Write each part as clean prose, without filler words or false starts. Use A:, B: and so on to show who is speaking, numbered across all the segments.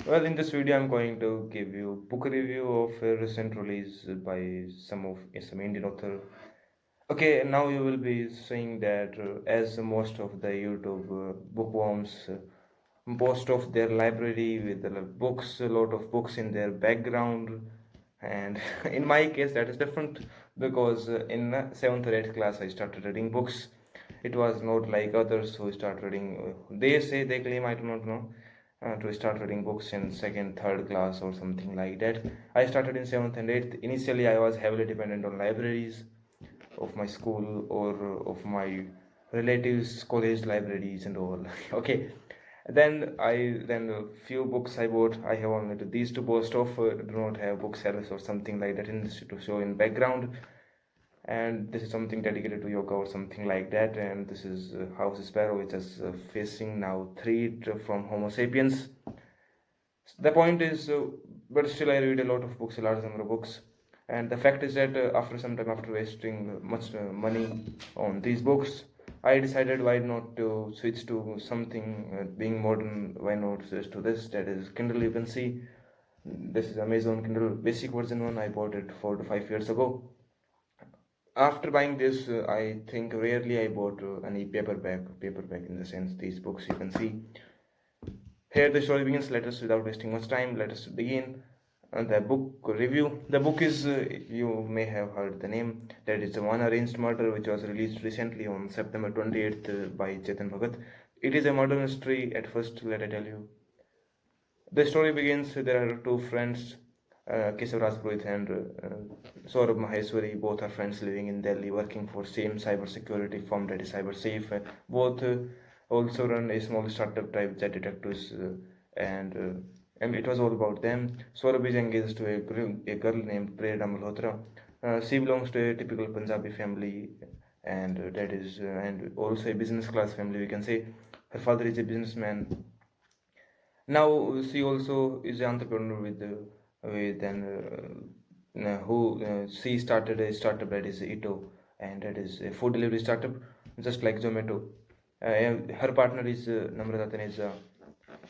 A: Well, in this video, I'm going to give you book review of a recent release by some Indian author. Okay, now you will be seeing that as most of the YouTube bookworms boast of their library with books, a lot of books in their background, and in my case that is different because in seventh or eighth class I started reading books. It was not like others who start reading. They say they claim, I do not know, to start reading books in second, third class or something like that. I started in seventh and eighth. Initially, I was heavily dependent on libraries of my school or of my relatives' college libraries and all. Okay, then a few books I bought. I have only these to boast of. Do not have book service or something like that in to show in background. And this is something dedicated to yoga or something like that. And this is House Sparrow, which is facing now threat from Homo sapiens. The point is, but still I read a lot of books, a large number of books. And the fact is that after some time, after wasting much money on these books, I decided why not to switch to something being modern. Why not switch to this? That is Kindle. You can see this is Amazon Kindle basic version one. I bought it 4 to 5 years ago. After buying this, I think rarely I bought any paperback. Paperback in the sense these books you can see. Here the story begins. Let us, without wasting much time, let us begin the book review. The book is, you may have heard the name, that is One Arranged Murder, which was released recently on September 28th by Chetan Bhagat. It is a murder mystery at first, let I tell you. The story begins, there are two friends, Kesav Rajpurohit and Saurabh Maheshwari. Both are friends living in Delhi, working for same cyber security firm, that is CyberSafe. Both also run a small startup type jet detectives, and it was all about them. Saurabh is engaged to a girl named Prerna Malhotra. She belongs to a typical Punjabi family, and that is and also a business class family, we can say. Her father is a businessman. Now she also is an entrepreneur with an who she started a startup that is Ito, and that is a food delivery startup, just like Zomato. Her partner is Namrata Taneja,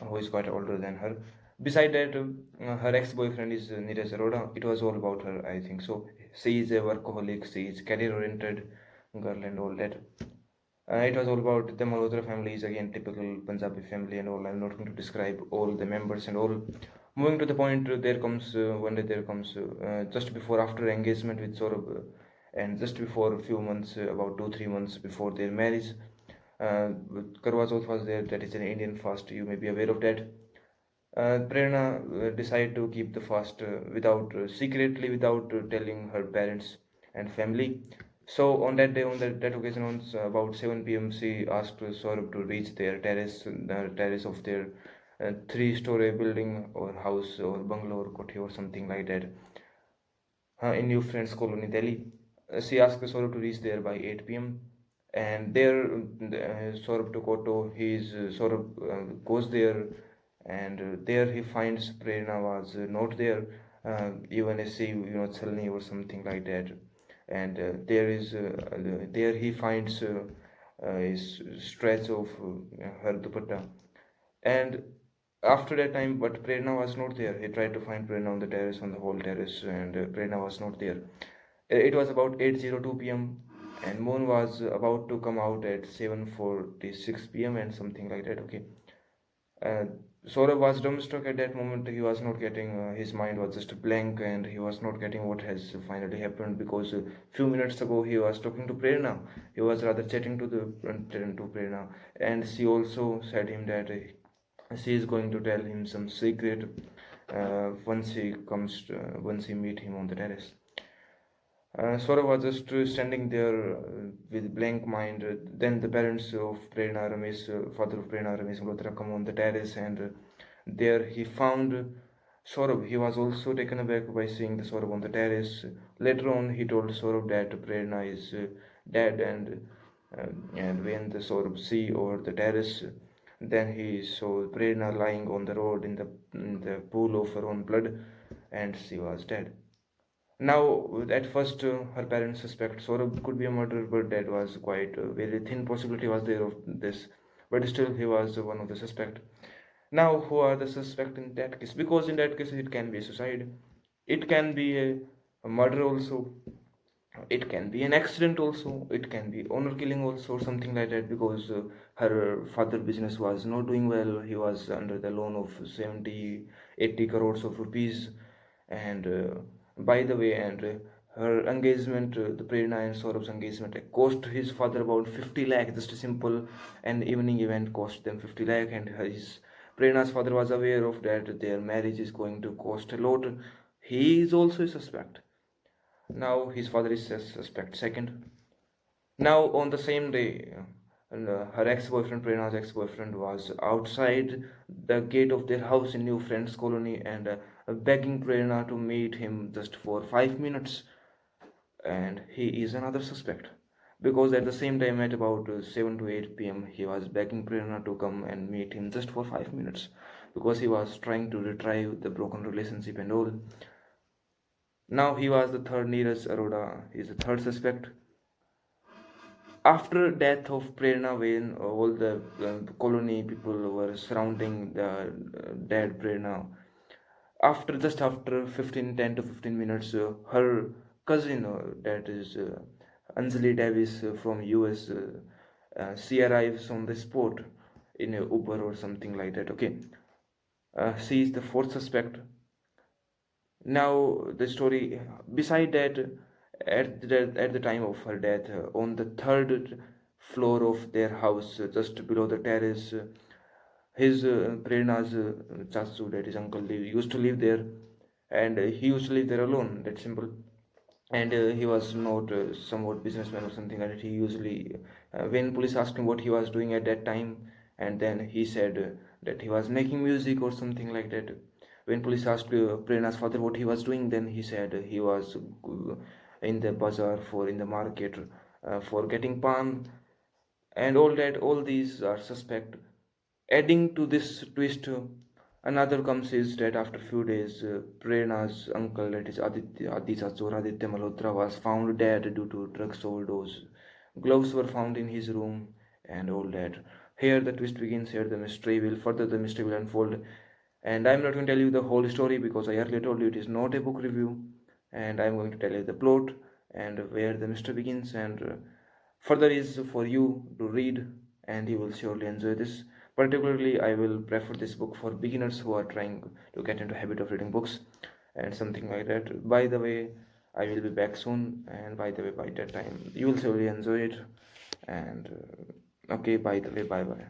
A: who is quite older than her. Beside that, her ex-boyfriend is Neeraj Arora. It was all about her, I think so. She is a workaholic, she is career-oriented girl and all that. It was all about the Malhotra family is again typical Punjabi family and all. I'm not going to describe all the members and all. Moving to the point, there comes one day there comes just before after engagement with Saurabh, and just before a few months, about 2 3 months before their marriage, Karwa Chauth was there. That is an Indian fast. You may be aware of that. Prerna decided to keep the fast without secretly, without telling her parents and family. So on that day, on that occasion, on about 7 p.m., she asked Saurabh to reach their terrace, the terrace of their three-story building or house or bungalow or kothi or something like that in New Friends Colony, Delhi. She asked Saurabh to reach there by 8 p.m. And there, Saurabh took auto. Saurabh goes there, and there he finds Prerna was not there, even a she, Chalni or something like that. And there he finds a stretch of her dupatta. And after that time, but Prerna was not there. He tried to find Prerna on the terrace, on the whole terrace, and Prerna was not there. It was about 8:02 p.m. and moon was about to come out at 7:46 p.m. and something like that. Okay. Uh, Saurabh was dumbstruck at that moment. He was not getting, his mind was just blank and he was not getting what has finally happened because a few minutes ago he was talking to Prerna. He was rather chatting to Prerna, and she also said him that she is going to tell him some secret once he meet him on the terrace. Saurabh was just standing there with blank mind. Then the parents of Prerna Ramesh, father of Prerna Ramesh Malhotra, come on the terrace, and there he found Saurabh. He was also taken aback by seeing the Saurabh on the terrace. Later on, he told Saurabh that Prerna is dead, and when the Saurabh see over the terrace, then he saw Prerna lying on the road in the pool of her own blood, and she was dead. Now, at first, her parents suspect Saurabh could be a murderer, but that was quite a very thin possibility was there of this. But still, he was one of the suspect. Now, who are the suspect in that case? Because in that case, it can be a suicide, it can be a murder also, it can be an accident also, it can be honor killing also, or something like that. Because her father business was not doing well, he was under the loan of 70, 80 crores of rupees. And by the way, and her engagement, the Prerna and Saurabh's engagement, cost his father about 50 lakh. Just a simple and evening event cost them 50 lakh, and his Prerna's father was aware of that their marriage is going to cost a lot. He is also a suspect. Now his father is a suspect second. Now on the same day, her ex-boyfriend, Prerna's ex-boyfriend, was outside the gate of their house in New Friends Colony, and begging Prerna to meet him just for 5 minutes. And he is another suspect, because at the same time at about 7 to 8 p.m. he was begging Prerna to come and meet him just for 5 minutes, because he was trying to retrieve the broken relationship and all. Now he was the third. Neeraj Arora is the third suspect. After death of Prerna, when all the colony people were surrounding the dead Prerna, after 15, 10 to 15 minutes, her cousin, that is Anjali Davis from US, she arrives on the spot in a Uber or something like that. Okay, she is the fourth suspect. Now the story, beside that, at the time of her death, on the third floor of their house, just below the terrace, his Prerna's chachu, that is uncle, used to live there. And he used to live there alone, that's simple. And he was not somewhat businessman or something like that. He usually, when police asked him what he was doing at that time, and then he said that he was making music or something like that. When police asked Prerna's father what he was doing, then he said he was in the bazaar, for in the market, for getting pan and all that. All these are suspect. Adding to this twist, another comes is that after few days, Prerna's uncle, that is Aditya Malhotra, was found dead due to drugs overdose. Gloves were found in his room and all that. Here the twist begins. Here the mystery will unfold. And I'm not going to tell you the whole story, because I earlier told you it is not a book review. And I'm going to tell you the plot and where the mystery begins. And further is for you to read, and you will surely enjoy this. Particularly, I will prefer this book for beginners who are trying to get into habit of reading books and something like that. By the way, I will be back soon, and by the way, by that time, you will surely enjoy it. And okay, by the way, bye bye.